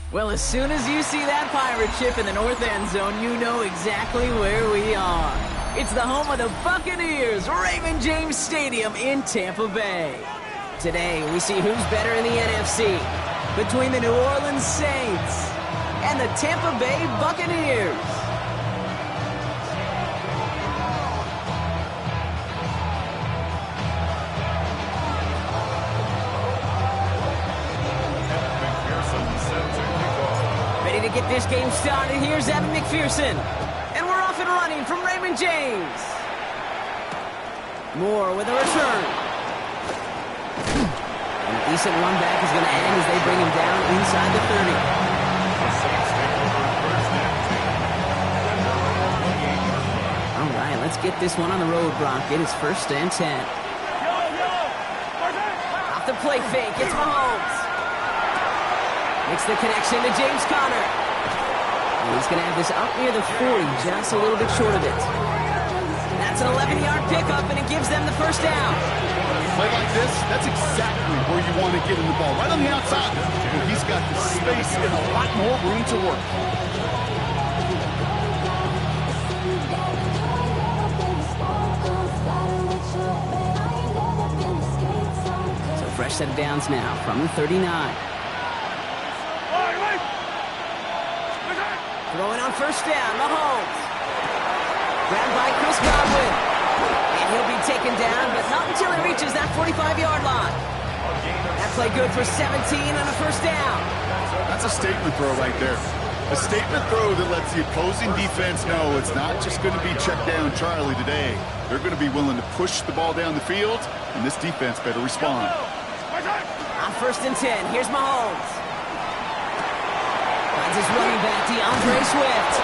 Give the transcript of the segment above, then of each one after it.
Well, as soon as you see that pirate ship in the north end zone, you know exactly where we are. It's the home of the Buccaneers, Raymond James Stadium in Tampa Bay. Today, we see who's better in the NFC between the New Orleans Saints and the Tampa Bay Buccaneers. Ready to get this game started. Here's Evan McPherson. And we're off and running from Raymond James. Moore with a return. And a decent run back is going to end as they bring him down inside the 30. All right, let's get this one on the road, Brock. It is 1st and 10. Off the play fake, it's Mahomes. Makes the connection to James Conner. And he's going to have this up near the 40, just a little bit short of it. That's an 11-yard pickup, and it gives them the first down. Play like this, that's exactly where you want to get in the ball, right on the outside. And he's got the space and a lot more room to work. So fresh set of downs now from the 39. Throwing on first down, Mahomes. Grabbed by Chris Godwin. And he'll be taken down, but not until he reaches that 45-yard line. That play good for 17 on a first down. That's a statement throw right there. A statement throw that lets the opposing defense know it's not just going to be check down Charlie today. They're going to be willing to push the ball down the field, and this defense better respond. On 1st and 10, here's Mahomes. Finds his running back, DeAndre Swift.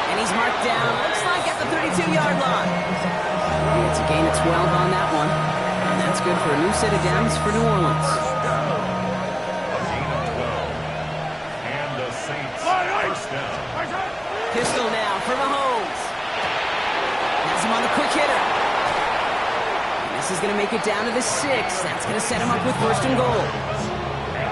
And he's marked down, looks like at the 32-yard line. It's a gain of 12 on that one. And that's good for a new set of downs for New Orleans. A gain of 12. And the Saints first down. Pistol now for Mahomes. Has him on the quick hitter. And this is going to make it down to the 6. That's going to set him up with 1st and goal.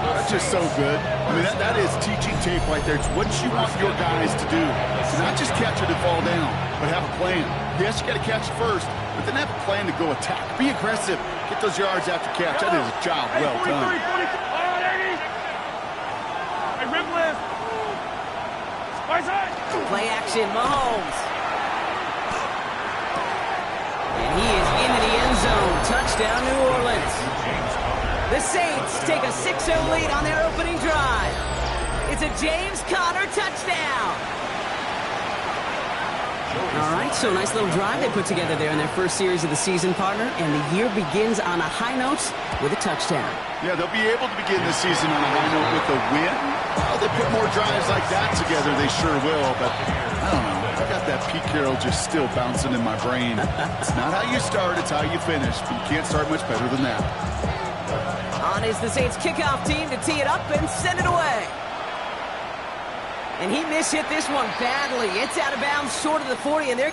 That's just so good. I mean, that is teaching tape right there. It's what you want your guys to do. To not just catch it and fall down, but have a plan. Yes, you got to catch it first, but then have a plan to go attack. Be aggressive. Get those yards after catch. That is a job well done. Play action, Mahomes. And he is into the end zone. Touchdown, New Orleans. The Saints take a 6-0 lead on their opening drive. It's a James Conner touchdown. All right, so nice little drive they put together there in their first series of the season, partner, and the year begins on a high note with a touchdown. Yeah, they'll be able to begin the season on a high note with a win. Well, they put more drives like that together, they sure will, but I don't know. I got that Pete Carroll just still bouncing in my brain. It's not how you start, it's how you finish, but you can't start much better than that. On is the Saints kickoff team to tee it up and send it away. And he mishit this one badly. It's out of bounds short of the 40, and they're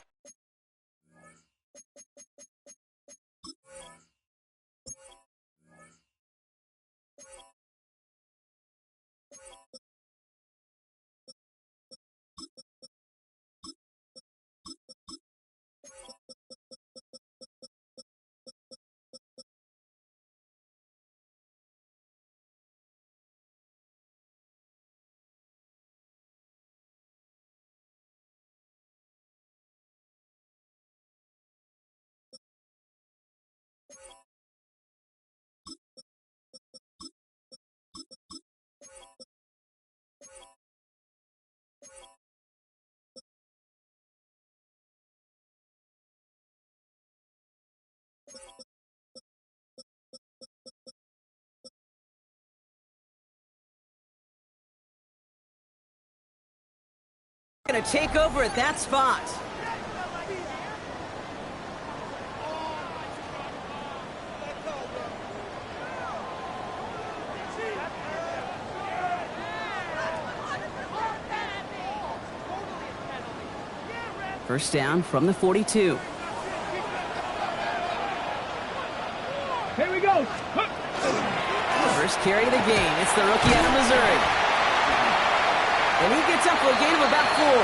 going to take over at that spot. First down from the 42. Here we go. First carry of the game. It's the rookie out of Missouri. It's up for a gain of about 4.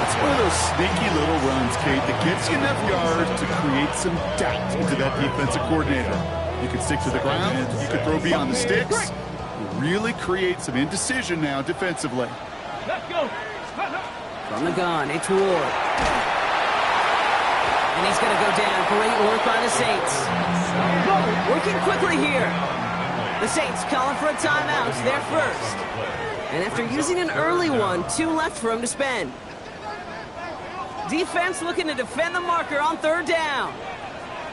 It's one of those sneaky little runs, Kate, that gets you enough yards to create some doubt into that defensive coordinator. You can stick to the ground, you can throw beyond the sticks, really create some indecision now defensively. Let's go. From the gun, it's Ward. And he's going to go down. Great work by the Saints. Working quickly here. The Saints calling for a timeout. They're first. And after using an early one, 2 left for him to spend. Defense looking to defend the marker on 3rd down.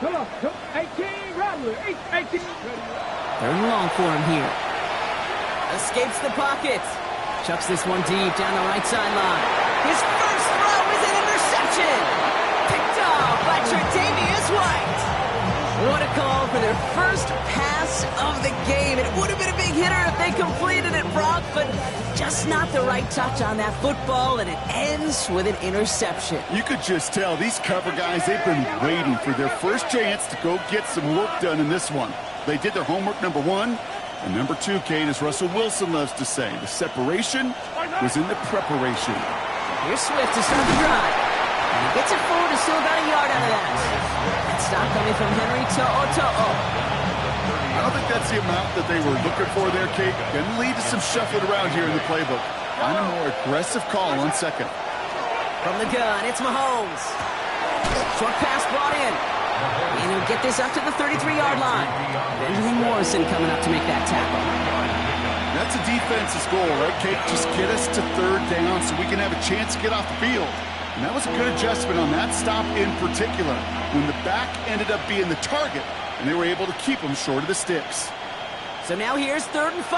Come on. 18, Rattler. 18. 3rd and long for him here. Escapes the pocket. Chucks this one deep down the right sideline. His first throw is an interception. Picked off by Tre'Davious White. What a call for their first pass of the game. It would have been a big hitter if they completed it, Brock, but just not the right touch on that football, and it ends with an interception. You could just tell these cover guys, they've been waiting for their first chance to go get some work done in this one. They did their homework, number 1. And number 2, Kate, as Russell Wilson loves to say, the separation was in the preparation. Here's Swift to start the drive. And he gets it forward to still about a yard out of that. That stop coming from Henry To'o. I don't think that's the amount that they were looking for there, Kate. Going to lead to some shuffling around here in the playbook. Find a more aggressive call on 2nd. From the gun, it's Mahomes. Short pass brought in. And he'll get this up to the 33-yard line. Benjamin Morrison coming up to make that tackle. That's a defense's goal, right, Kate? Just get us to 3rd down so we can have a chance to get off the field. And that was a good adjustment on that stop in particular, when the back ended up being the target, and they were able to keep him short of the sticks. So now here's 3rd and 5.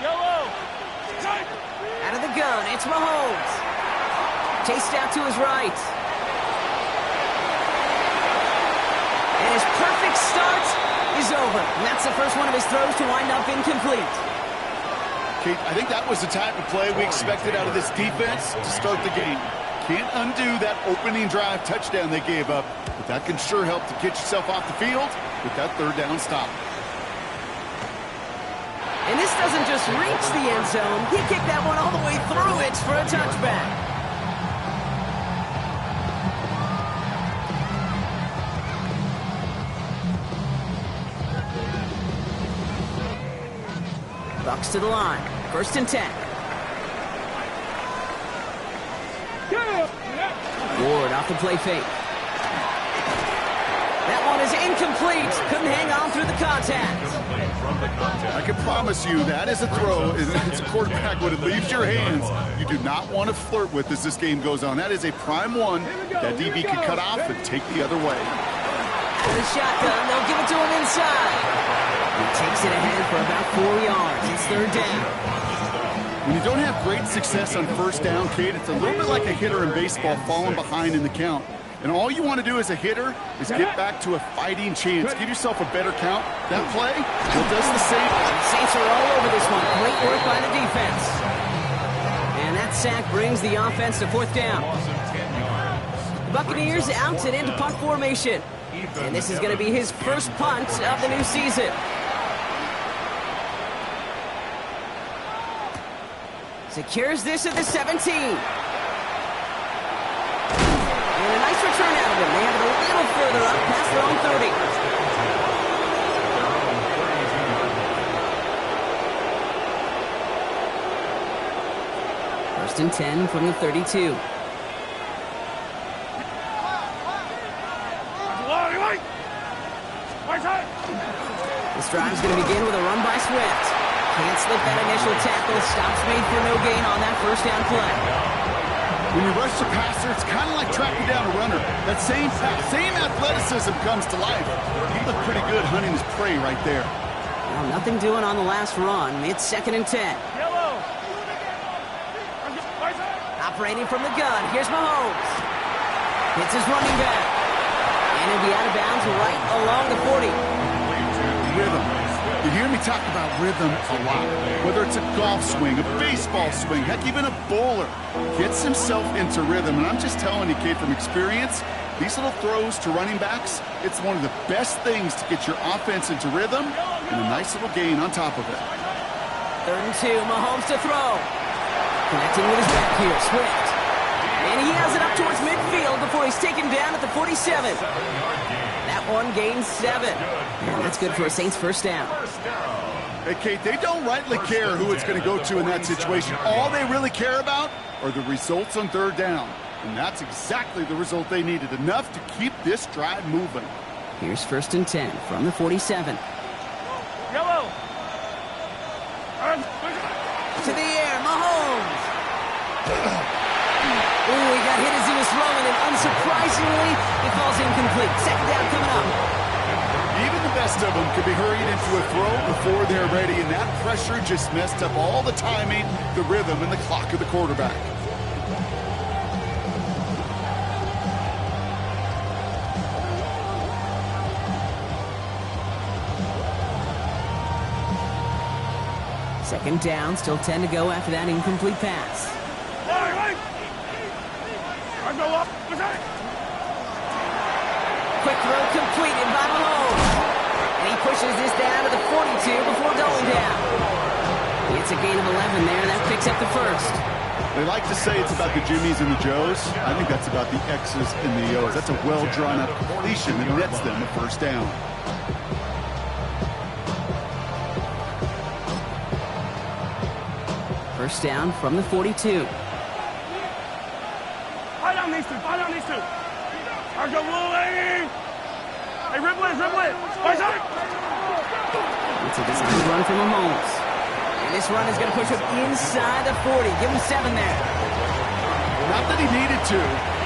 Yellow. Out of the gun, it's Mahomes. Chased out to his right. And his perfect start is over. And that's the first one of his throws to wind up incomplete. Kate, I think that was the type of play we expected out of this defense to start the game. Can't undo that opening drive touchdown they gave up, but that can sure help to get yourself off the field with that 3rd down stop. And this doesn't just reach the end zone. He kicked that one all the way through it for a touchback. Bucks to the line. 1st and 10. Ward off the play fake. That one is incomplete. Couldn't hang on through the contact. I can promise you that is a throw. It's a quarterback when it leaves your hands. You do not want to flirt with as this game goes on. That is a prime one that DB can cut off and take the other way. Out of the shotgun, they'll give it to him inside. He takes it ahead for about 4 yards. It's 3rd down. When you don't have great success on 1st down, Kate, it's a little bit like a hitter in baseball falling behind in the count. And all you want to do as a hitter is get back to a fighting chance. Give yourself a better count. That play, it does the same. The Saints are all over this one. Great work by the defense. And that sack brings the offense to 4th down. Buccaneers out and into punt formation. And this is going to be his first punt of the new season. Secures this at the 17. And a nice return out of him. They have it a little further up past their own 30. 1st and 10 from the 32. This drive is going to begin with a run by Swift. Can't slip that initial tackle. Stops made for no gain on that 1st down play. When you rush the passer, it's kind of like tracking down a runner. That same athleticism comes to life. He looked pretty good hunting his prey right there. Well, nothing doing on the last run. It's 2nd and 10. Yellow. Operating from the gun. Here's Mahomes. Hits his running back. And he'll be out of bounds right along the 40. Rhythm. You hear me talk about rhythm a lot. Whether it's a golf swing, a baseball swing, heck, even a bowler gets himself into rhythm. And I'm just telling you, Kate, from experience, these little throws to running backs, it's one of the best things to get your offense into rhythm and a nice little gain on top of it. 3rd and 2, Mahomes to throw. Connecting with his back here, Swift. And he has it up towards midfield before he's taken down at the 47. That one gains 7. And that's good for a Saints first down. Hey, Kate, they don't rightly care who it's going to go to in that situation. All they really care about are the results on 3rd down. And that's exactly the result they needed, enough to keep this drive moving. Here's 1st and 10 from the 47. Yellow. To the air, Mahomes. Ooh, he got hit as he was throwing, and unsurprisingly, it falls incomplete. 2nd down coming up. Even the best of them could be hurried into a throw before they're ready, and that pressure just messed up all the timing, the rhythm, and the clock of the quarterback. Second down, still 10 to go after that incomplete pass. Quick throw completed by Mahomes. And he pushes this down to the 42 before going down. It's a gain of 11 there, and that picks up the 1st. They like to say it's about the Jimmies and the Joes. I think that's about the X's and the O's. That's a well-drawn-up completion that nets them a 1st down. First down from the 42. Fight on these two. Fight on these two. Argo Woolley. Hey, ribble it. Fight on. It's a design run from Mahomes. And this run is going to push him inside the 40. Give him 7 there. Not that he needed to,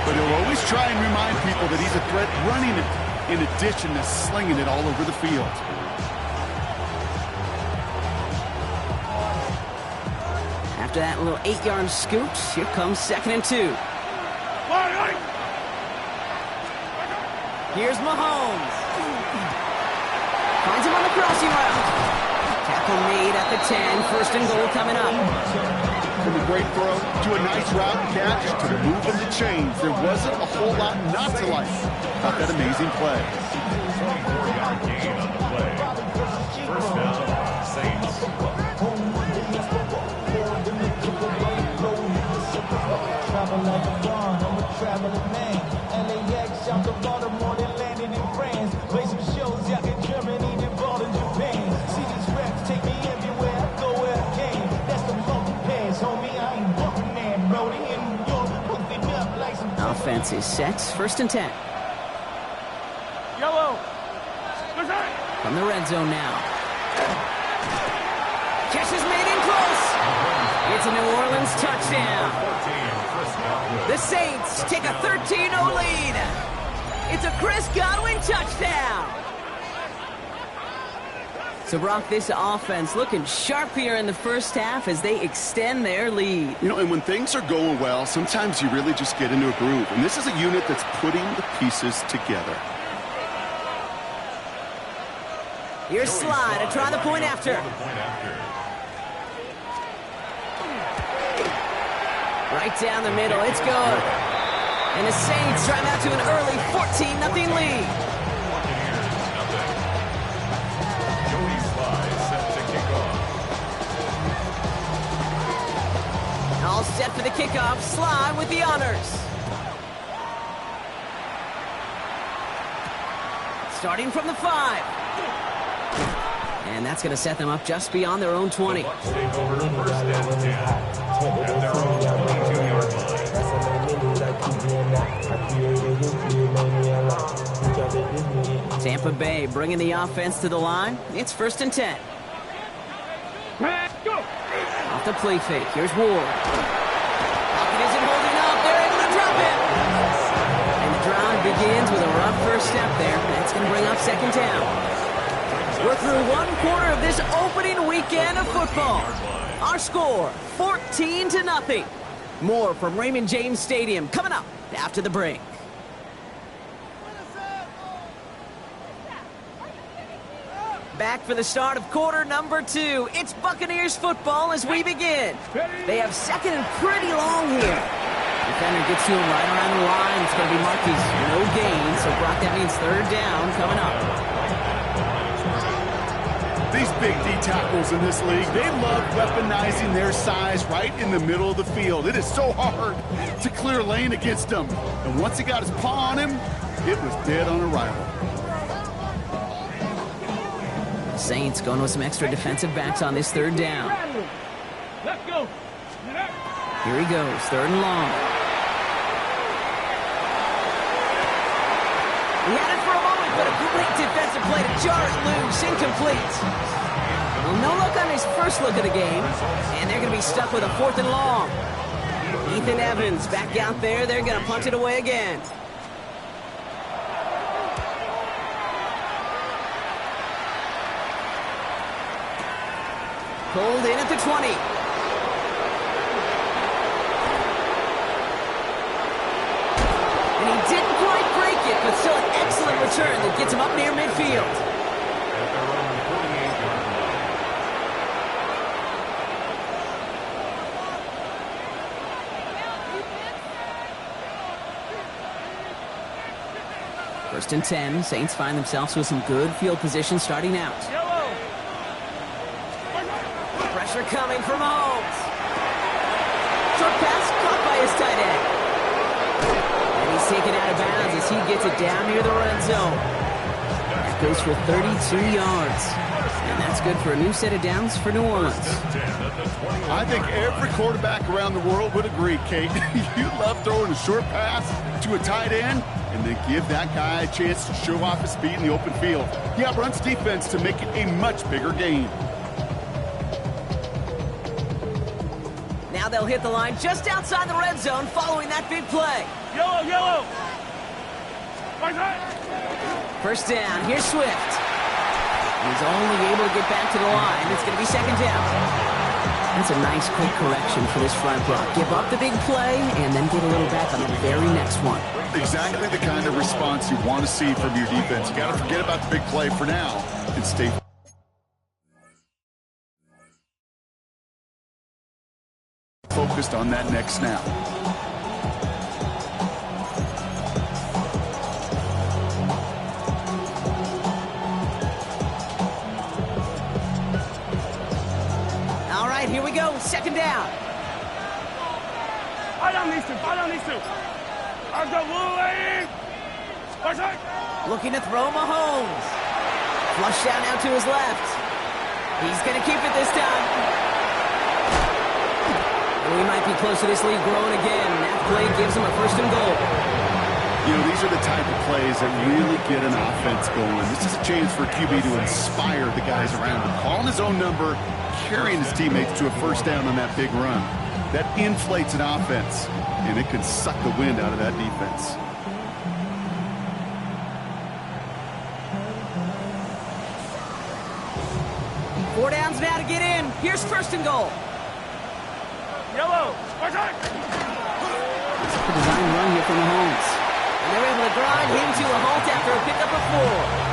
but he'll always try and remind people that he's a threat running it in addition to slinging it all over the field. After that little 8-yard scoot, here comes 2nd and 2. Here's Mahomes. Finds him on the crossing route. Tackle made at the 10. 1st and goal coming up. From a great throw to a nice route catch to the move of the chains, there wasn't a whole lot not to like about that amazing play. 24-yard gain on the play. First down, Saints. Travel like a bond, I'm a traveling man. LAX, out the Baltimore, then landing in France. Play some shows out in Germany, then ball in Japan. See these reps take me everywhere, I go where I can. That's the local pass, homie, I ain't walking there. Brody in New York, hooked it up like some... Offense is set. 1st and 10. Yellow. From the red zone now. Catch is made in close. It's a New Orleans touchdown. The Saints take a 13-0 lead. It's a Chris Godwin touchdown. So, Brock, this offense looking sharp here in the first half as they extend their lead. You know, and when things are going well, sometimes you really just get into a groove. And this is a unit that's putting the pieces together. Here's Sly to try the point after. Right down the middle, it's good. And the Saints drive out to an early 14-0 lead. All set for the kickoff. Sly with the honors. Starting from the 5. And that's going to set them up just beyond their own 20. Take over the first down at their own 22-yard line. Tampa Bay bringing the offense to the line. It's 1st and 10. Go. Off the play fake. Here's Ward. Pocket isn't holding up. They're able to drop it. And the drive begins with a rough first step there. That's going to bring up 2nd down. We're through 1 quarter of this opening weekend of football. Our score, 14-0. More from Raymond James Stadium coming up after the break. Back for the start of quarter number 2. It's Buccaneers football as we begin. They have 2nd and pretty long here. Defender gets to him right around the line. It's going to be marked as no gain. So, Brock, that means 3rd down coming up. These big D tackles in this league. They love weaponizing their size right in the middle of the field. It is so hard to clear lane against them. And once he got his paw on him, it was dead on arrival. Saints going with some extra defensive backs on this third down. Let's go. Here he goes, third and long. He had it for a moment, but a great defensive play to jar it loose, incomplete. Well, no luck on his first look of the game, and they're going to be stuck with a fourth and long. Ethan Evans back out there. They're going to punt it away again. Pulled in at the 20. And he didn't quite break it, but still an excellent return that gets him up near midfield. First and 10. Saints find themselves with some good field position starting out. Pressure coming from Mahomes. Short pass caught by his tight end. And he's taken out of bounds as he gets it down near the red zone. That goes for 32 yards. And that's good for a new set of downs for New Orleans. I think every quarterback around the world would agree, Kate. You love throwing a short pass to a tight end and then give that guy a chance to show off his speed in the open field. He outruns defense to make it a much bigger gain. Now they'll hit the line just outside the red zone following that big play. Yellow, yellow. Right side. First down, here's Swift. He's only able to get back to the line. It's going to be second down. That's a nice quick correction for this front row. Give up the big play and then get a little back on the very next one. Exactly the kind of response you want to see from your defense. You got to forget about the big play for now and stay focused on that next snap. All right, here we go. Second down. Fight on these two. Fight on these two. I've got Wooly. Right side. Looking to throw Mahomes. Flush down now to his left. He's going to keep it this time. We might be close to this lead growing again. That play gives him a first and goal. You know, these are the type of plays that really get an offense going. This is a chance for QB to inspire the guys around him. Calling his own number, carrying his teammates to a first down on that big run. That inflates an offense, and it can suck the wind out of that defense. Four downs now to get in. Here's first and goal. Yellow. Right side. It's a design run here from Mahomes. And they're able to grind him to a halt after a pickup of 4.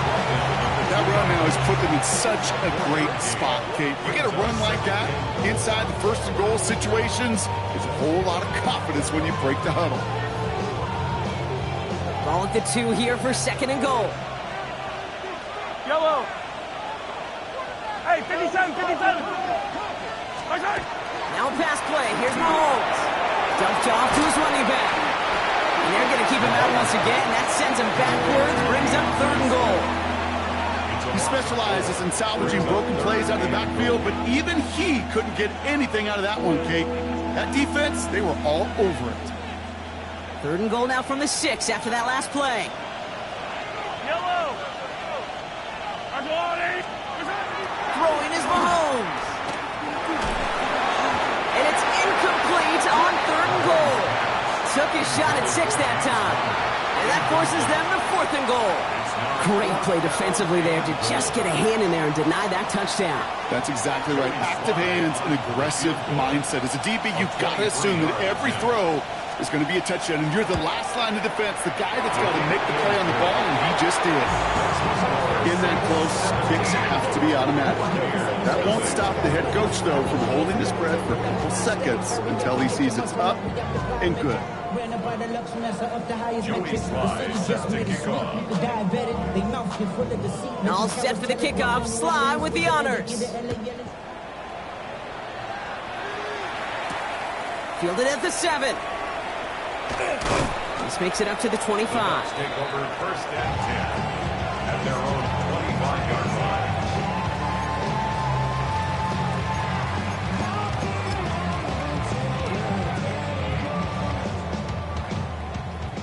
That run now has put them in such a great spot, Kate. You get a run like that inside the first and goal situations, it's a whole lot of confidence when you break the huddle. Ball at the 2 here for second and goal. Yellow. Hey, 57, 57. Right side. Now a pass play. Here's Mahomes. Dumped off to his running back. And they're going to keep him out once again. That sends him backwards, brings up third and goal. He specializes in salvaging broken plays out of the backfield, but even he couldn't get anything out of that one, Kate. That defense, they were all over it. Third and goal now from the 6 after that last play. Yellow. Throwing is Mahomes. And it's incomplete on third and goal. Took his shot at 6 that time. And that forces them to fourth and goal. Great play defensively there to just get a hand in there and deny that touchdown. That's exactly right. Active hands and aggressive mindset. As a DB, you've got to assume that every throw is going to be a touchdown, and you're the last line of defense, the guy that's got to make the play on the ball, and he just did. In that close, kicks have to be automatic. That won't stop the head coach, though, from holding the spread for a couple seconds until he sees it's up and good. All set for the kickoff. Sly with the honors. Fielded at the 7. This makes it up to the 25. Take over first and 10 at their own 25-yard line.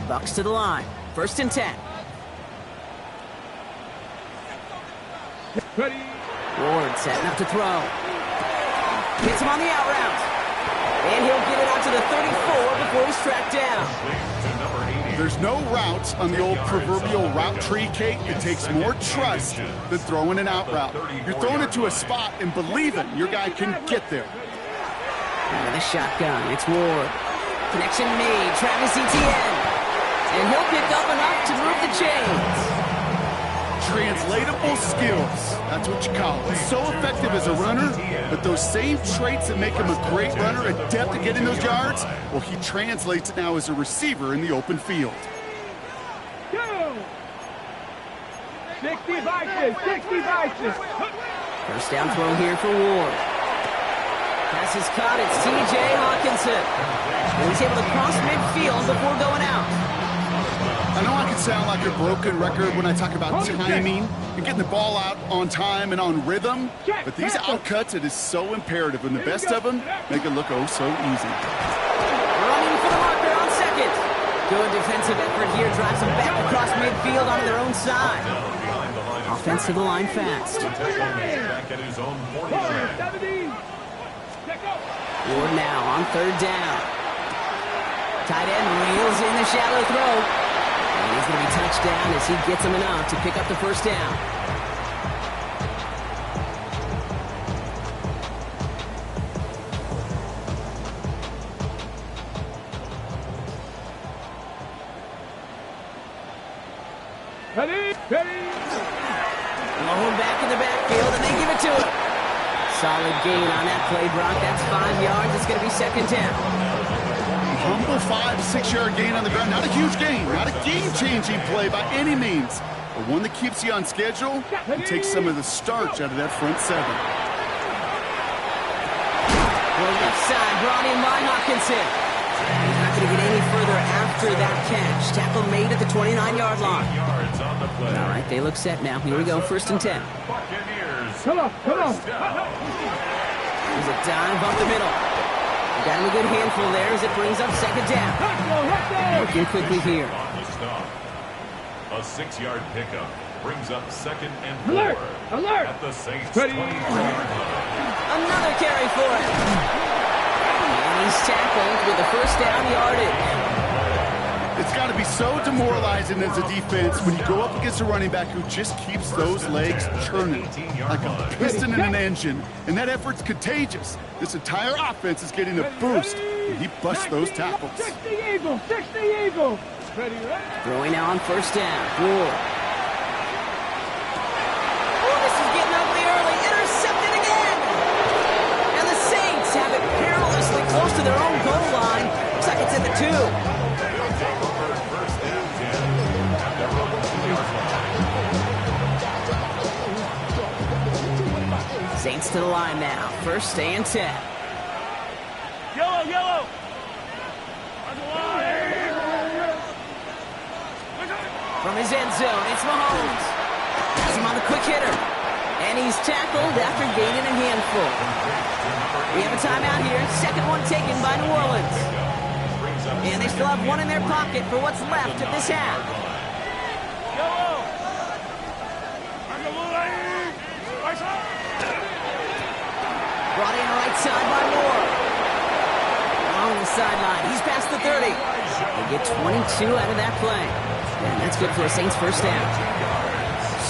Bucks to the line. First and 10. Ward setting up to throw. Hits him on the out route. And he'll get it out to the 34 before he's tracked down. There's no routes on the old proverbial route tree, Kate. It takes more trust than throwing an out route. You're throwing it to a spot and believing your guy can get there. With a shotgun, it's Ward. Connection made, Travis Etienne. And he'll pick up enough to move the chains. Translatable skills, that's what you call it. So effective as a runner, but those same traits that make him a great runner, adept at getting those yards, well, he translates it now as a receiver in the open field. 60 vices, 60 vices. First down throw here for Ward. Pass is caught at C.J. Hawkinson. And he's able to cross midfield before going out. I know I can sound like a broken record when I talk about timing and getting the ball out on time and on rhythm, but these outcuts, it is so imperative, and the best of them make it look oh so easy. Running for the marker on second. Good defensive effort here, drives them back across midfield onto their own side. Offense to the line fast. Back at his own 49. Ward now on third down. Tight end reels in the shallow throw. And he's going to be touched down as he gets him enough to pick up the first down. Ready? Low back in the backfield, and they give it to him. Solid gain on that play, Brock. That's 5 yards. It's going to be second down. Humble 5 to 6 yard gain on the ground. Not a huge gain, not a game-changing play by any means, but one that keeps you on schedule and takes some of the starch out of that front 7. Well, left side, brought in by Hawkinson. He's not going to get any further after that catch. Tackle made at the 29-yard line. All right, they look set now. Here we go, first and 10. Come on. There's a dive up the middle. Got him a good handful there as it brings up second down. Working quickly here. A 6-yard pickup brings up second and 4. Alert! At the Saints 23-yard line. Another carry for him. And he's tackled with the first down yardage. It's got to be so demoralizing as a defense when you go up against a running back who just keeps those legs churning like a piston in an engine, and that effort's contagious. This entire offense is getting a boost, and he busts those tackles. 60 Eagle! Ready? Throwing now on first down. Ward. Oh, this is getting ugly early. Intercepted again. And the Saints have it perilously close to their own goal line. Looks like it's in the 2. Saints to the line now. First and 10. Yellow! From his end zone, it's Mahomes. Has him on the quick hitter. And he's tackled after gaining a handful. We have a timeout here. Second one taken by New Orleans. And they still have one in their pocket for what's left of this half. Brought in right side by Moore. Along the sideline. He's past the 30. They get 22 out of that play. And that's good for a Saints first down.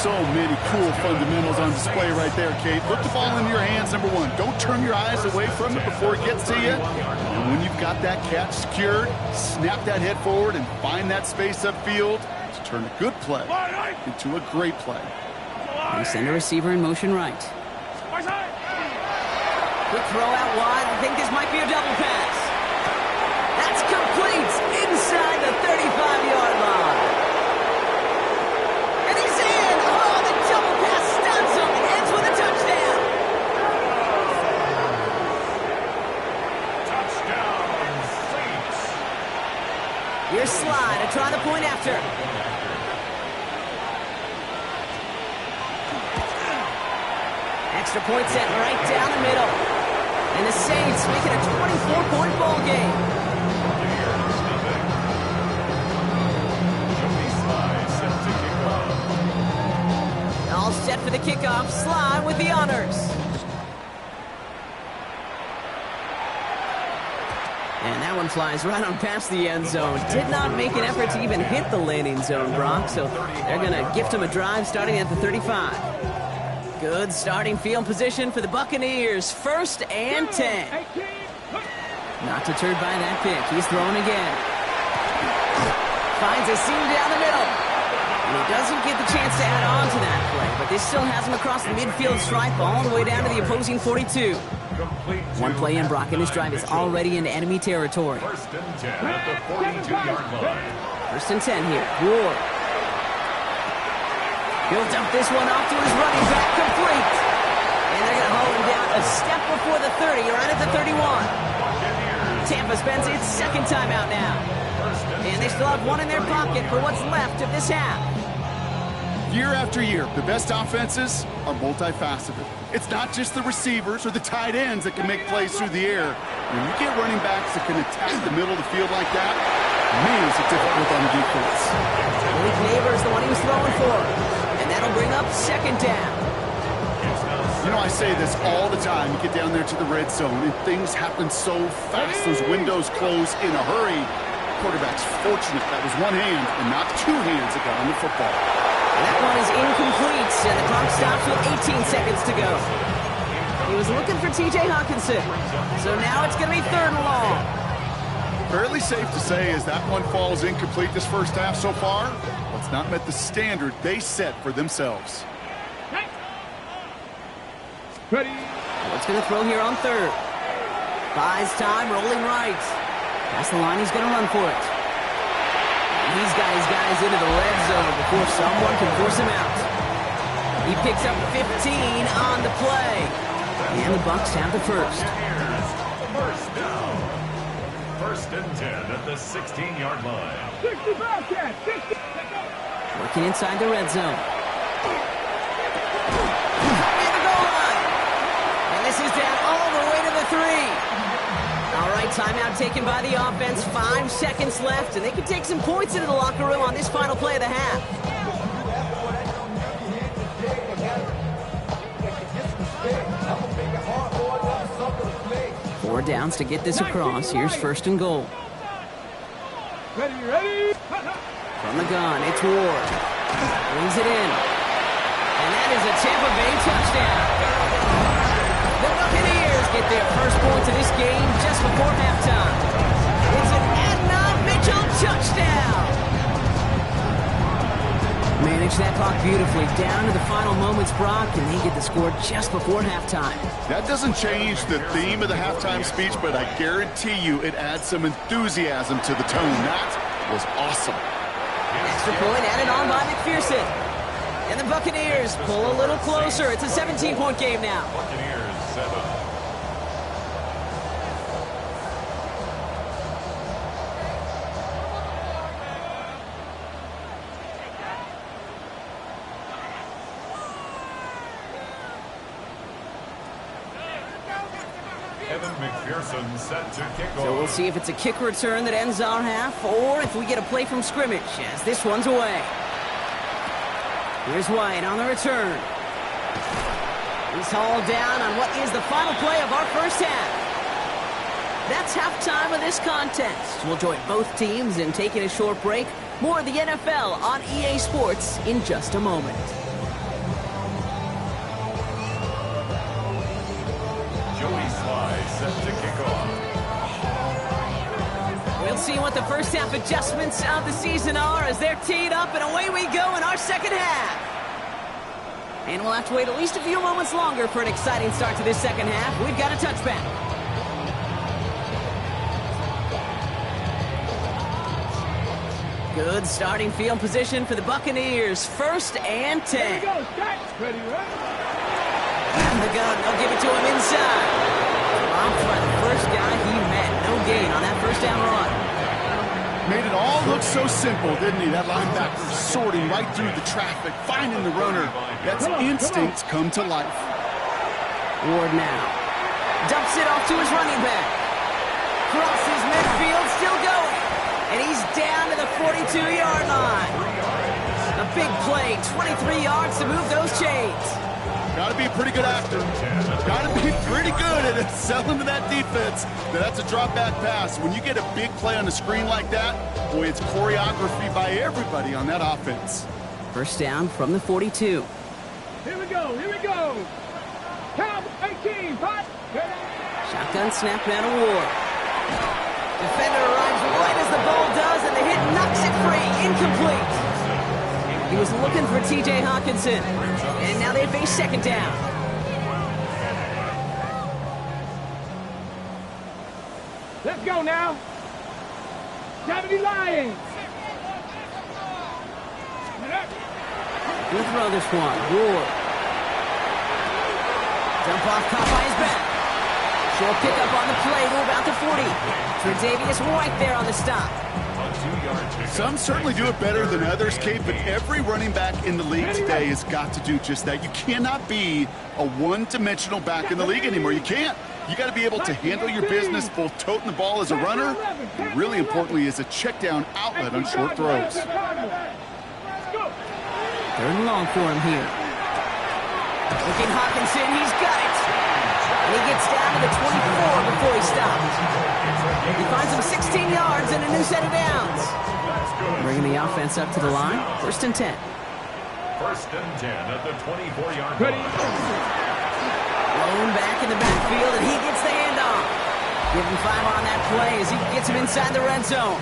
So many cool fundamentals on display right there, Kate. Put the ball into your hands, number one. Don't turn your eyes away from it before it gets to you. And when you've got that catch secured, snap that head forward and find that space upfield to turn a good play into a great play. They send a receiver in motion right. Quick throw out wide. I think this might be a double pass. That's complete inside the 35-yard line. And he's in. Oh, the double pass stuns him and ends with a touchdown. Touchdown, Saints. Here's Slide to try the point after. Extra point set right down the middle. And the Saints make it a 24-point ball game. All set for the kickoff. Slide with the honors. And that one flies right on past the end zone. Did not make an effort to even hit the landing zone, Brock. So they're going to gift him a drive starting at the 35. Good starting field position for the Buccaneers. 1st and 10. Not deterred by that pick. He's throwing again. Finds a seam down the middle. And he doesn't get the chance to add on to that play, but this still has him across the midfield stripe all the way down to the opposing 42. One play in, Brock, and this drive is already into enemy territory. 1st and 10 at the 42-yard line. 1st and 10 here. Ward. He'll dump this one off to his running back, complete. And they're going to hold him down a step before the 30, right at the 31. Tampa spends its 2nd timeout now. And they still have one in their pocket for what's left of this half. Year after year, the best offenses are multifaceted. It's not just the receivers or the tight ends that can make plays through the air. When you get running backs that can attack the middle of the field like that, man, is it difficult on the defense. Malik Neighbors, the one he was throwing for. And that'll bring up 2nd down. You know, I say this all the time. You get down there to the red zone, and things happen so fast. Those windows close in a hurry. Quarterback's fortunate that was one hand and not two hands that got on the football. That one is incomplete, and the clock stops with 18 seconds to go. He was looking for T.J. Hawkinson, so now it's going to be 3rd and long. Fairly safe to say as that one falls incomplete this first half so far, it's not met the standard they set for themselves. Ready. What's going to throw here on 3rd? Buys time, rolling right. Past the line, he's going to run for it. He's got his guys into the red zone before someone can force him out. He picks up 15 on the play. And the Bucs have the 1st. 1st down. 1st and 10 at the 16-yard line. 65, Cat. 60. Working inside the red zone. And the goal line. And this is down all the way to the 3. All right, timeout taken by the offense. 5 seconds left, and they can take some points into the locker room on this final play of the half. 4 downs to get this across. Here's 1st and goal. Ready. From the gun, it's Ward. Brings it in. And that is a Tampa Bay touchdown. The Buccaneers get their 1st points of this game just before halftime. It's an Adnan Mitchell touchdown. Manage that clock beautifully down to the final moments, Brock, and they get the score just before halftime. That doesn't change the theme of the halftime speech, but I guarantee you it adds some enthusiasm to the tone. That was awesome. Extra point added on by McPherson. And the Buccaneers pull a little closer. It's a 17-point game now. Buccaneers 7. McPherson set to kick off. So we'll see if it's a kick return that ends our half, or if we get a play from scrimmage, as this one's away. Here's White on the return. He's hauled down on what is the final play of our first half. That's halftime of this contest. We'll join both teams in taking a short break. More of the NFL on EA Sports in just a moment. set to kick off. We'll see what the first half adjustments of the season are as they're teed up, and away we go in our second half. And we'll have to wait at least a few moments longer for an exciting start to this second half. We've got a touchback. Good starting field position for the Buccaneers. 1st and 10. Here we go. Ready, right? And the gun, they'll give it to him inside. Dropped by the first guy he met. No gain on that first down run. Made it all look so simple, didn't he? That linebacker sorting right through the traffic, finding the runner. That's instincts come to life. Ward now dumps it off to his running back. Crosses midfield, still going. And he's down to the 42-yard line. A big play, 23 yards to move those chains. Got to be a pretty good actor. Got to be pretty good at selling to that defense. That's a drop back pass. When you get a big play on the screen like that, boy, it's choreography by everybody on that offense. First down from the 42. Here we go. Here we go. Count 18. Hot. Shotgun snap down to Ward. Defender arrives right as the ball does, and the hit knocks it free. Incomplete. He was looking for T.J. Hawkinson, and now they face second down. Let's go now. Deputy Lions. He'll throw this one. Ward. Jump off, caught by his back. Short pickup on the play to about the 40. Tre'Davious right there on the stop. Some certainly do it better than others, Kate, but every running back in the league today has got to do just that. You cannot be a one-dimensional back in the league anymore. You can't. You got to be able to handle your business, both toting the ball as a runner, and really importantly as a check-down outlet on short throws. 3rd and long for him here. Looking Hawkinson, he's got it. And he gets down to the 24 before he stops. He finds him 16 yards and a new set of downs. Bringing the offense up to the line. 1st and 10. 1st and 10 at the 24-yard Ready. line. Blown back in the backfield, and he gets the handoff. Give him 5 on that play as he gets him inside the red zone.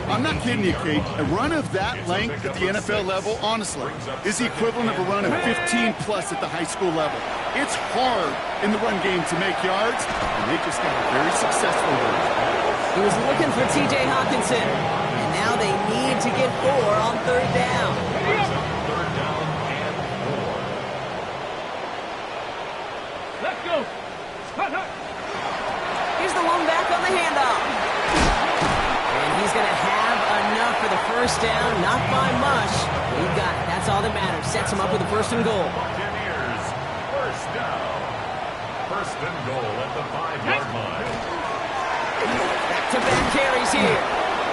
I'm not kidding you, Kate. A run of that length at the NFL level, honestly, is the equivalent of a run of 15-plus at the high school level. It's hard in the run game to make yards, and they just got a very successful one. He was looking for T.J. Hawkinson, and now they need to get 4 on 3rd down. 3rd down and 4. Let's go. Hot, hot. Here's the one back on the handoff. And he's going to have enough for the first down, not by much. He got it. That's all that matters. Sets him up with a 1st and goal. Buccaneers, 1st down. 1st and goal at the 5-yard line. Back-to-back carries here.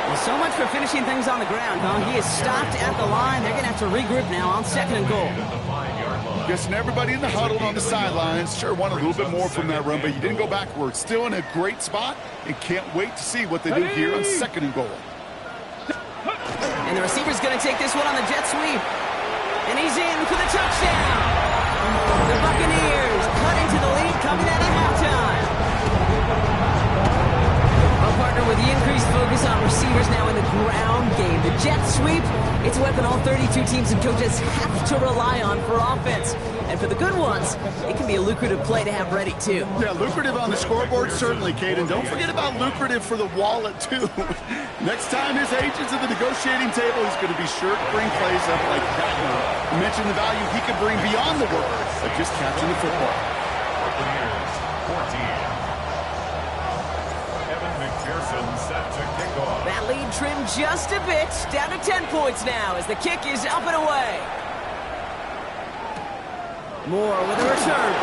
Well, so much for finishing things on the ground, huh? He is stopped at the line. They're going to have to regroup now on 2nd and goal. At the 5-yard line. Guessing everybody in the huddle on the sidelines sure wanted a little bit more from that run, but you didn't go backwards. Still in a great spot, and can't wait to see what they do here on 2nd and goal. And the receiver's going to take this one on the jet sweep. And he's in for the touchdown. The Buccaneers cut into the lead coming out of halftime. A partner with the increased focus on receivers now in the ground game. The jet sweep, it's a weapon all 32 teams and coaches have to rely on for offense. And for the good ones, it can be a lucrative play to have ready, too. Yeah, lucrative on the scoreboard, certainly, Kate. And don't forget about lucrative for the wallet, too. Next time his agent's at the negotiating table, he's going to be sure to bring plays up like that one. You mentioned the value he could bring beyond the work of just catching the football. Buccaneers, 14. McPherson set to kick off. That lead trimmed just a bit, down to 10 points now as the kick is up and away. Moore with a return.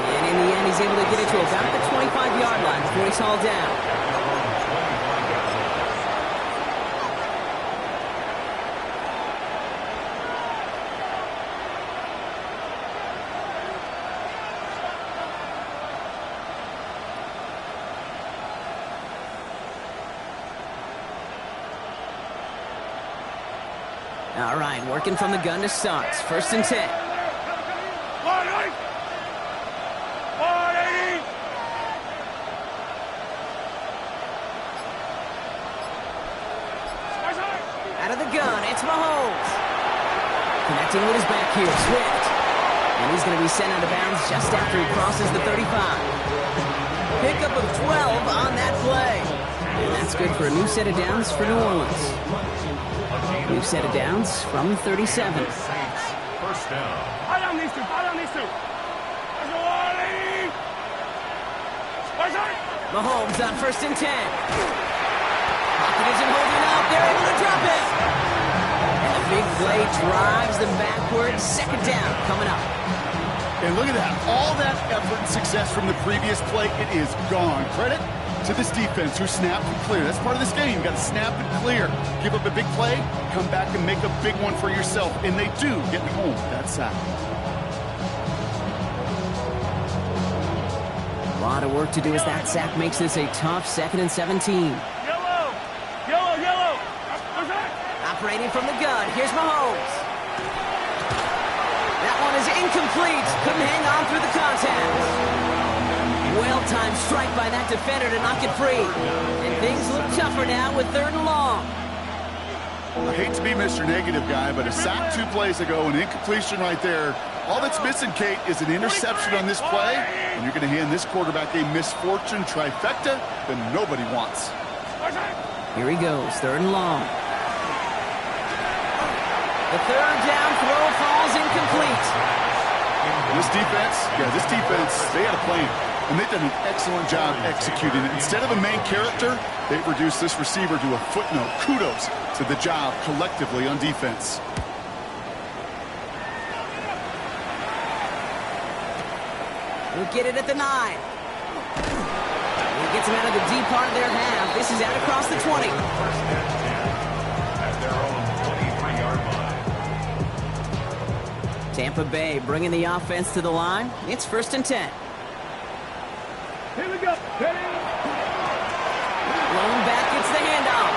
And in the end, he's able to get it to about the 25-yard line before he's hauled down. All right, working from the gun to start. 1st and 10. It's Mahomes. Connecting with his back here, Swift. And he's going to be sent out of bounds just after he crosses the 35. Pickup of 12 on that play. And that's good for a new set of downs for New Orleans. New set of downs from 37. First down. Fire on these two. Fire on these two. Mahomes on 1st and 10. Pocket isn't holding up. They're able to drop it. And the big play drives them backward. 2nd down coming up. And look at that. All that effort and success from the previous play, it is gone. Credit to this defense who snapped and cleared. That's part of this game. You got to snap and clear. Give up a big play, come back and make a big one for yourself. And they do get home that sack. A lot of work to do as that sack makes this a tough 2nd and 17. Yellow. Yellow, yellow. Where's that? Operating from the gun. Here's Mahomes. That one is incomplete. Couldn't hang on through the contact. Well-timed strike by that defender to knock it free. And things look tougher now with 3rd and long. I hate to be Mr. Negative guy, but a sack 2 plays ago, an incompletion right there. All that's missing, Kate, is an interception on this play, and you're going to hand this quarterback a misfortune trifecta that nobody wants. Here he goes, 3rd and long. The 3rd down throw falls incomplete. This defense, they had a plan, and they've done an excellent job executing it. Instead of a main character, they've reduced this receiver to a footnote. Kudos to the job collectively on defense. We'll get it at the 9. He gets him out of the deep part of their half. This is out across the 20. First and 10 at their own 23-yard line. Tampa Bay bringing the offense to the line. It's 1st and 10. Here we go. Rolling back, it's the handoff.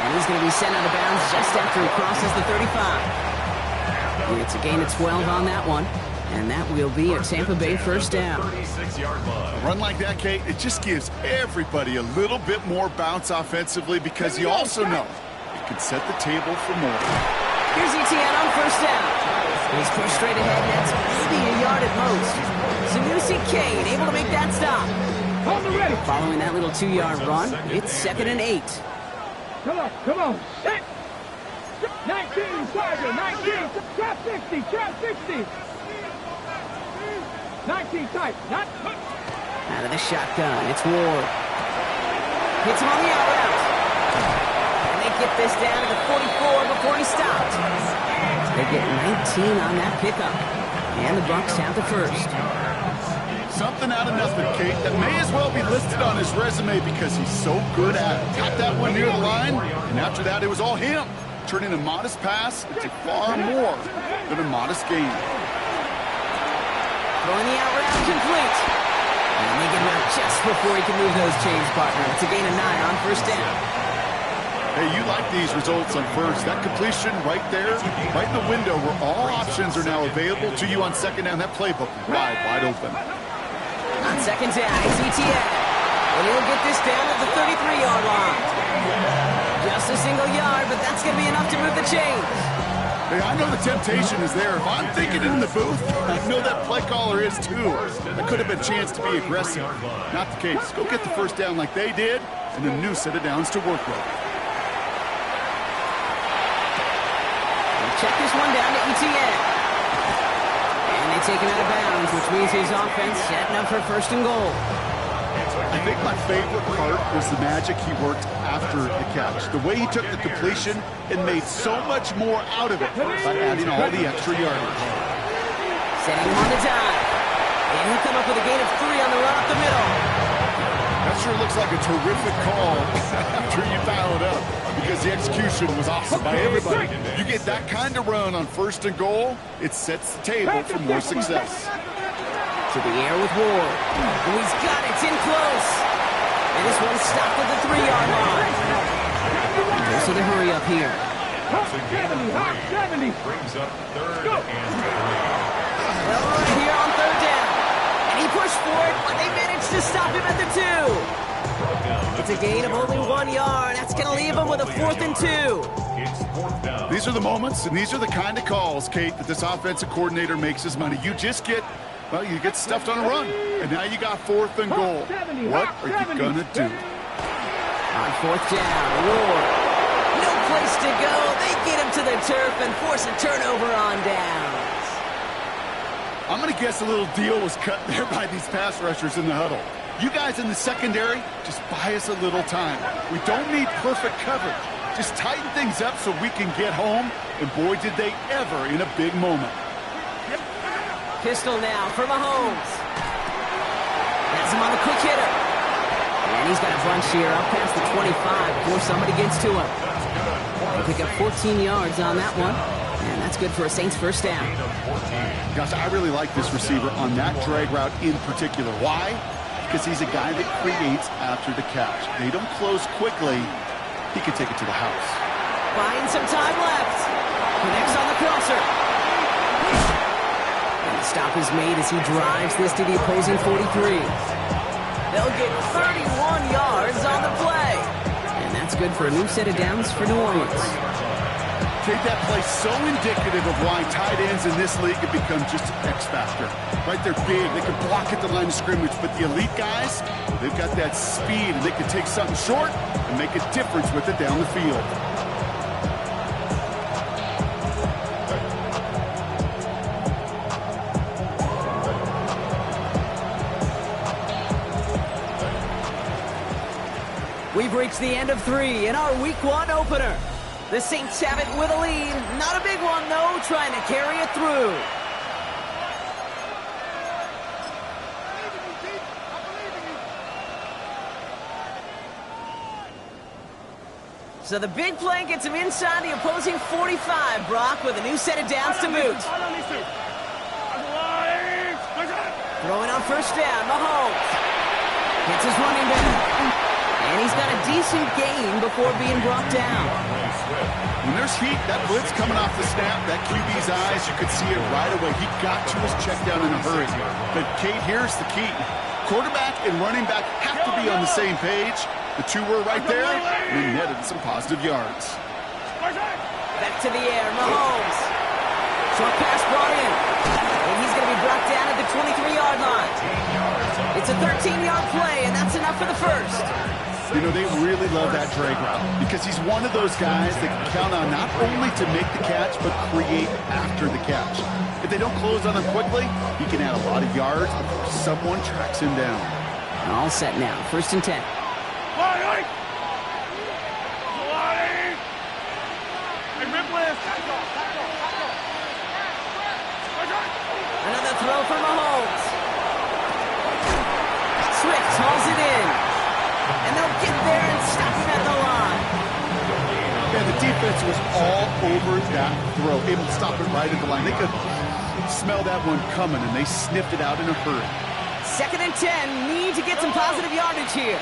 And he's going to be sent out of bounds just after he crosses the 35. It's a gain of 12 on that one. And that will be a Tampa Bay 1st down. 36-yard line. A run like that, Kate, it just gives everybody a little bit more bounce offensively because you also know it can set the table for more. Here's Etienne on 1st down. He's pushed straight ahead, and that's maybe a yard at most. Sanusi Kane able to make that stop. Following that little 2-yard run, it's 2nd and 8. Come on, come on. 19, Tiger, 19. Trap 60, trap 60. 19 tight, not. Out of the shotgun, it's Ward. Hits him on the out route. And they get this down to the 44 before he stopped. They get 19 on that pickup. And the Bucs have the 1st. Something out of nothing, Kate, that may as well be listed on his resume because he's so good at it. Got that one near the line, and after that, it was all him. Turning a modest pass into far more than a modest gain. Throwing the out route complete. And they get him out just before he can move those chains, partner. It's a gain of 9 on 1st down. Hey, you like these results on 1st. That completion right there, right in the window where all options are now available to you on 2nd down. That playbook wide open. On 2nd down, it's Etienne. And he'll get this down at the 33-yard line. Just a single yard, but that's going to be enough to move the chains. Hey, I know the temptation is there. If I'm thinking it in the booth, I know that play caller is too. That could have been a chance to be aggressive. Not the case. Go get the 1st down like they did, and a new set of downs to work with. We'll check this one down to Etienne. And they take him out of bounds, which means his offense setting up for 1st and goal. I think my favorite part was the magic he worked after the catch. The way he took the completion and made so much more out of it by adding all the extra yardage. Setting him on the dive. And he'll come up with a gain of 3 on the run up the middle. That sure looks like a terrific call after you dial it up because the execution was awesome by everybody. You get that kind of run on 1st and goal, it sets the table for more success. To the air with Ward. Oh, he's got it. It's in close. And this one stopped at the 3-yard line. Goes to the hurry up here. 70. Brings up 3rd and 3. Well, right here on 3rd down. And he pushed for it, but they managed to stop him at the 2. Brought down to It's a gain of only 1 yard. That's going to leave him with a 4th and 2. It's 4th down. These are the moments, and these are the kind of calls, Kate, that this offensive coordinator makes his money. You just get, well, you get stuffed on a run, and now you got 4th and goal. What are you going to do? On 4th down, Ward. No place to go. They get him to the turf and force a turnover on downs. I'm going to guess a little deal was cut there by these pass rushers in the huddle. You guys in the secondary, just buy us a little time. We don't need perfect coverage. Just tighten things up so we can get home, and boy, did they ever in a big moment. Pistol now for Mahomes. Has him on the quick hitter. And he's got a bunch here up past the 25 before somebody gets to him. He'll pick up 14 yards on that one. And that's good for a Saints first down. Gosh, I really like this receiver on that drag route in particular. Why? Because he's a guy that creates after the catch. They don't close quickly. He can take it to the house. Buying some time left. Connects on the crosser. And the stop is made as he drives this to the opposing 43. They'll get 31 yards on the play. And that's good for a new set of downs for New Orleans. Take that play, so indicative of why tight ends in this league have become just an X factor. Right, they're big, they can block at the line of scrimmage, but the elite guys, they've got that speed, and they can take something short and make a difference with it down the field. We've reached the end of 3 in our Week 1 opener. The Saints have it with a lead. Not a big one, though, trying to carry it through. So the big play gets him inside the opposing 45, Brock, with a new set of downs to boot. Throwing on first down, Mahomes. Hits his running back. And he's got a decent gain before being brought down. When there's heat, that blitz coming off the snap, that QB's eyes, you could see it right away. He got to his check down in a hurry. But, Kate, here's the key. Quarterback and running back have to be on the same page. The two were right there, and they netted some positive yards. Back to the air, Mahomes. Short pass brought in. And he's going to be brought down at the 23-yard line. It's a 13-yard play, and that's enough for the first. You know, they really love that drag route because he's one of those guys that can count on not only to make the catch, but create after the catch. If they don't close on him quickly, he can add a lot of yards before someone tracks him down. All set now, 1st and 10. Another throw for Mahomes. Swift hauls it in. And they'll get there and stop him at the line. Yeah, the defense was all over that throw, able to stop it right at the line. They could smell that one coming, and they sniffed it out in a hurry. 2nd and 10. Need to get some positive yardage here.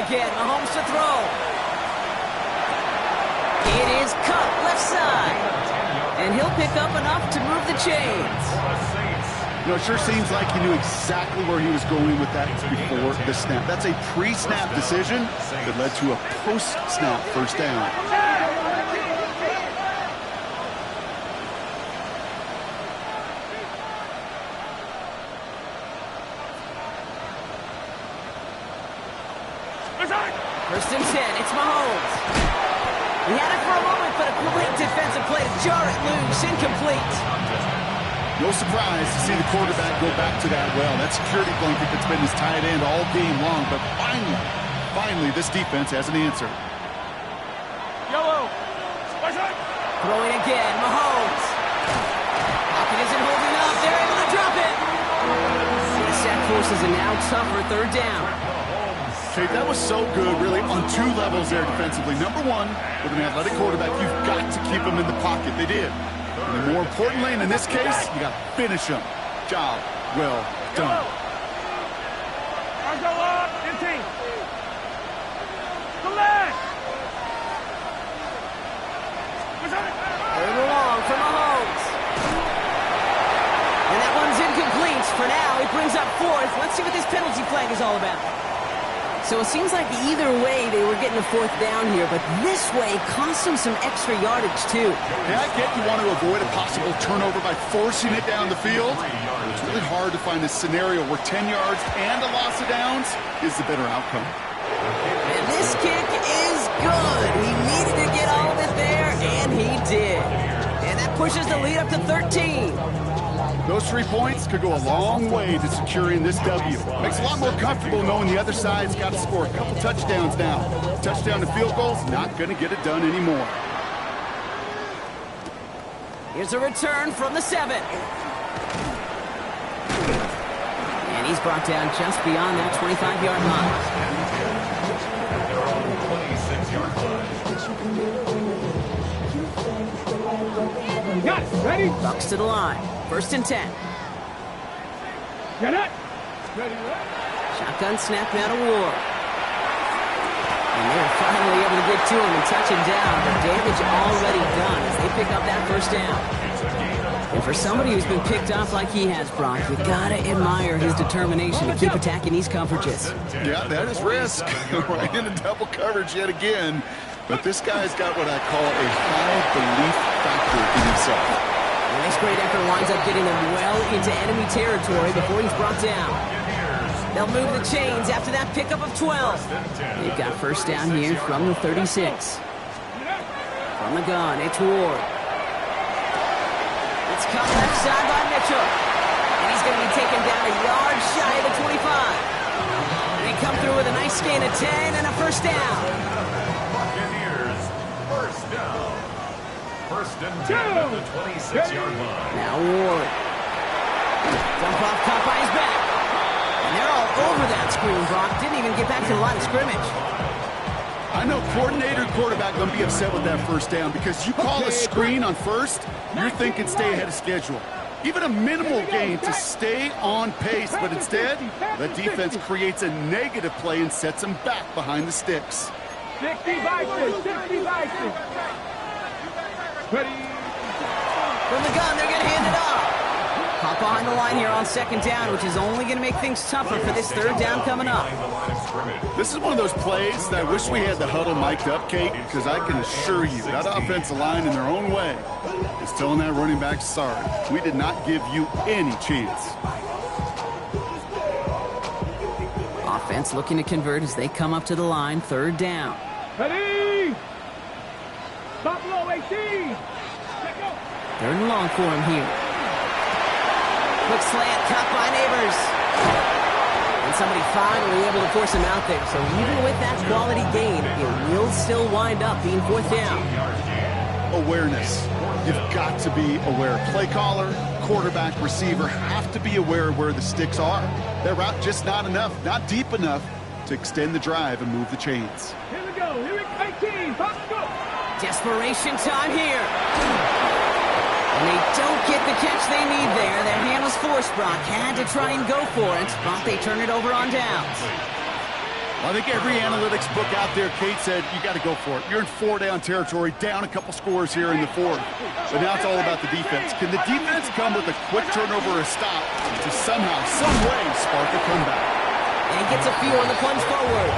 Again, Mahomes to throw. It is cut left side. And he'll pick up enough to move the chains. You know, it sure seems like he knew exactly where he was going with that before the snap. That's a pre-snap decision that led to a post-snap first down. First and 10, it's Mahomes. He had it for a moment, but a great defensive play to jar it loose, incomplete. No surprise to see the quarterback go back to that well. That security blanket that's been his tight end all game long, but finally, this defense has an answer. Throwing again, Mahomes. Pocket isn't holding up, they're able to drop it. The sack forces a now tougher 3rd down. Okay, that was so good, really, on 2 levels there defensively. Number 1, with an athletic quarterback, you've got to keep him in the pocket. They did. And more importantly, and in this case, you got to finish him. Job well done. Third along for Mahomes. And that one's incomplete. It brings up fourth. Let's see what this penalty flag is all about. So it seems like either way they were getting a fourth down here, but this way cost them some extra yardage too. And I get you want to avoid a possible turnover by forcing it down the field. But it's really hard to find a scenario where 10 yards and a loss of downs is the better outcome. And this kick is good. He needed to get all of it there, and he did. And that pushes the lead up to 13. Those 3 points could go a long way to securing this W. Makes it a lot more comfortable knowing the other side's got to score a couple touchdowns now. Touchdown to field goals, not going to get it done anymore. Here's a return from the 7. And he's brought down just beyond that 25-yard line. They're on the 26-yard line. Got it. Ready? Bucks to the line. 1st and 10. Get it. Ready. Shotgun snap now to Ward. And they're finally able to get to him and touch him down. The damage already done as they pick up that 1st down. And for somebody who's been picked off like he has, Brock, you gotta admire his determination to keep attacking these coverages. Yeah, that is risk. Right into double coverage yet again. But this guy's got what I call a high belief factor in himself. And this great effort winds up getting them well into enemy territory before he's brought down. They'll move the chains after that pickup of 12. They've got 1st down here from the 36. From the gun, it's Ward. It's cut left side by Mitchell. And he's going to be taken down a yard shy of the 25. They come through with a nice gain of 10 and a 1st down. Buccaneers, 1st down. 1st and 10 at the 26-yard line. Now Ward. Dump off caught by his back. And they're all over that screen, Brock. Didn't even get back to the line of scrimmage. I know coordinator and quarterback going to be upset with that 1st down because you call a screen on 1st, you're thinking stay ahead of schedule. Even a minimal gain to stay on pace, but instead, the defense creates a negative play and sets them back behind the sticks. 60 Vikings. 60 Vikings. Ready. From the gun, they're going to hand it off. Hop behind the line here on 2nd down, which is only going to make things tougher for this 3rd down coming up. This is one of those plays that I wish we had the huddle mic'd up, Kate, because I can assure you that offensive line in their own way is telling that running back, sorry, we did not give you any chance. Offense looking to convert as they come up to the line, 3rd down. Ready. Stop low, 18. 3rd and long for him here. Quick slant, cut by Neighbors. And somebody finally able to force him out there. So even with that quality gain, it will still wind up being 4th down. Awareness. You've got to be aware. Play caller, quarterback, receiver have to be aware of where the sticks are. That route just not enough, not deep enough to extend the drive and move the chains. Here we go. Here we go. 18. Pop, go. Desperation time here. And they don't get the catch they need there. Their hand was forced, Brock. Had to try and go for it, but they turn it over on downs. Well, I think every analytics book out there, Kate said, you got to go for it. You're in 4-down territory, down a couple scores here in the 4th. But now it's all about the defense. Can the defense come with a quick turnover or a stop to somehow, some way, spark a comeback? And he gets a few on the plunge forward.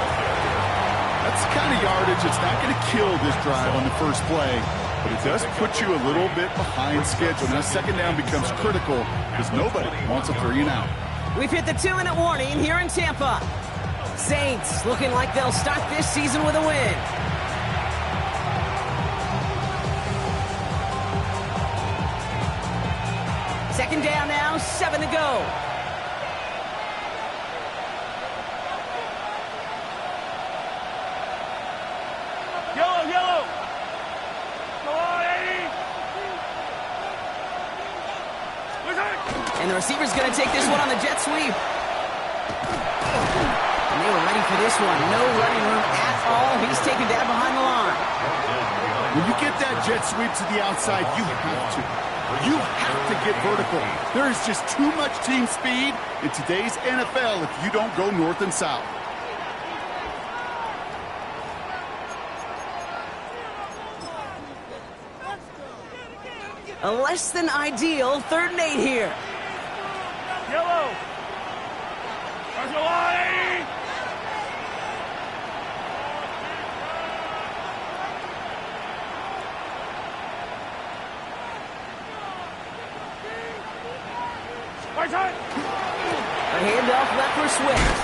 That's the kind of yardage that's not going to kill this drive on the first play. But it does put you a little bit behind schedule. Now 2nd down becomes critical because nobody wants a 3 and out. We've hit the 2-minute warning here in Tampa. Saints looking like they'll start this season with a win. Second down now, 7 to go. Yellow, yellow. Come on, 80. And the receiver's going to take this one on the jet sweep. And they were ready for this one. No running room at all. He's taken down behind the line. When you get that jet sweep to the outside, you have to. You have to get vertical. There is just too much team speed in today's NFL if you don't go north and south. A less than ideal 3rd and 8 here. Yellow. line! Right side! A handoff left for Swift.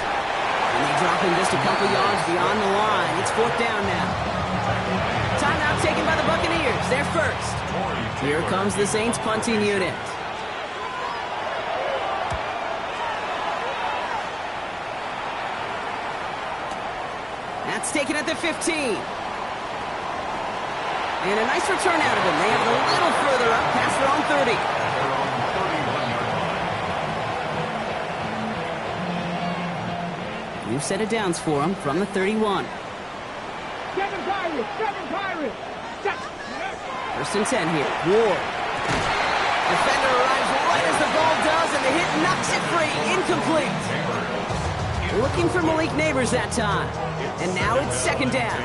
And they drop him just a couple yards beyond the line. It's 4th down now. Timeout taken by the Buccaneers. They're first. Here comes the Saints punting unit. That's taken at the 15. And a nice return out of him. They have it a little further up past their own 30. New set of downs for him from the 31. Seven Pirates! 1st and 10 here. Ward. Defender arrives right as the ball does, and the hit knocks it free. Incomplete. Looking for Malik Neighbors that time. And now it's 2nd down.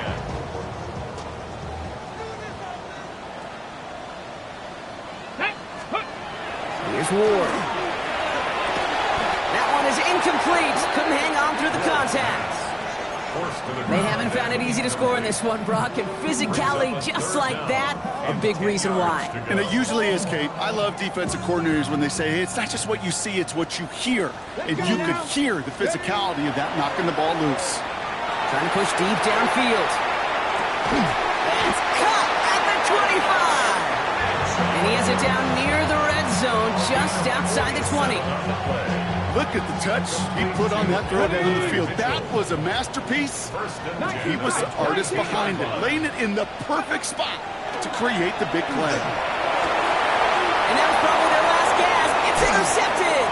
Here's Ward. That one is incomplete. Couldn't hang on through the contact. They haven't found it easy to score in this one, Brock, and physicality just like that, a big reason why. And it usually is, Kate. I love defensive coordinators when they say, hey, it's not just what you see, it's what you hear. And you could hear the physicality of that knocking the ball loose. Trying to push deep downfield. That's caught at the 25. And he has it down near the red zone, just outside the 20. Look at the touch he put on that throw down the field. That was a masterpiece. He was the artist behind it, laying it in the perfect spot to create the big play. And that was probably their last gasp. It's intercepted.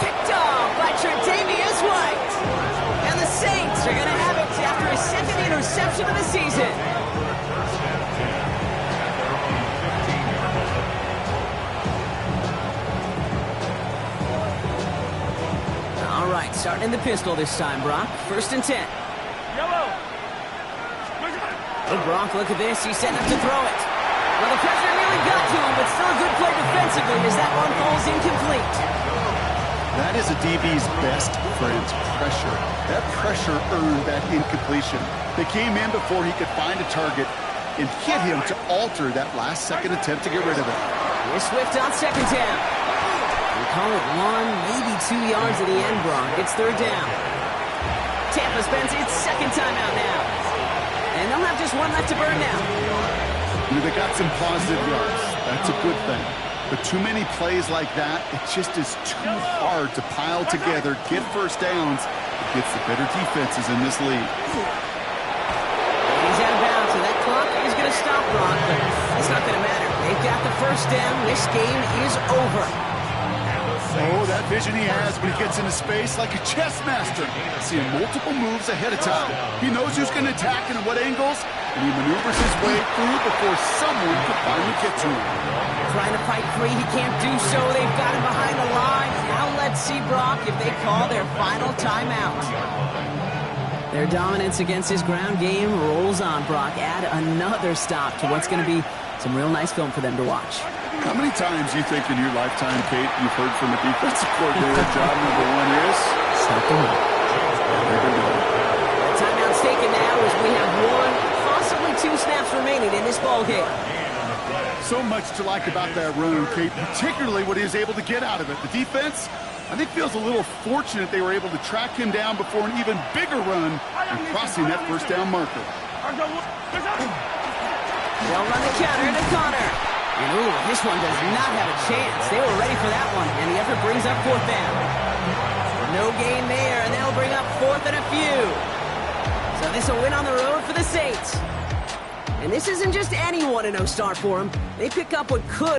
Picked off by Tre'Davious White. And the Saints are going to have it after his 2nd interception of the season. Starting in the pistol this time, Brock. 1st and 10. Yellow! Oh, Brock, look at this. He's setting up to throw it. Well, the pressure nearly got to him, but still a good play defensively as that one falls incomplete. That is a DB's best friend, pressure. That pressure earned that incompletion. They came in before he could find a target and hit him to alter that last-second attempt to get rid of it. Here's Swift on 2nd down. We call it 1, maybe 2 yards at the end, Brock. It's 3rd down. Tampa spends its 2nd timeout now. And they'll have just 1 left to burn now. They got some positive yards. That's a good thing. But too many plays like that, it just is too hard to pile together, get 1st downs against the better defenses in this league. He's out of bounds, so that clock is going to stop, Brock, but it's not going to matter. They've got the 1st down. This game is over. Oh, that vision he has when he gets into space like a chess master. Seeing multiple moves ahead of time. He knows who's going to attack and at what angles, and he maneuvers his way through before someone can finally get to him. Trying to fight free, he can't do so. They've got him behind the line. Now let's see, Brock, if they call their final timeout. Their dominance against his ground game rolls on, Brock. Add another stop to what's going to be some real nice film for them to watch. How many times do you think in your lifetime, Kate, you've heard from a defensive coordinator job number 1 is? Stop the run. The timeout's taken now as we have 1, possibly 2 snaps remaining in this ball game. So much to like about that run, Kate, particularly what he was able to get out of it. The defense, I think, feels a little fortunate they were able to track him down before an even bigger run and crossing that 1st down marker. They'll run the counter into Connor. And ooh, this one does not have a chance. They were ready for that one, and the effort brings up 4th down. No gain there, and they'll bring up 4th and a few. So this will win on the road for the Saints. And this isn't just any 1-0 start for them. They pick up what could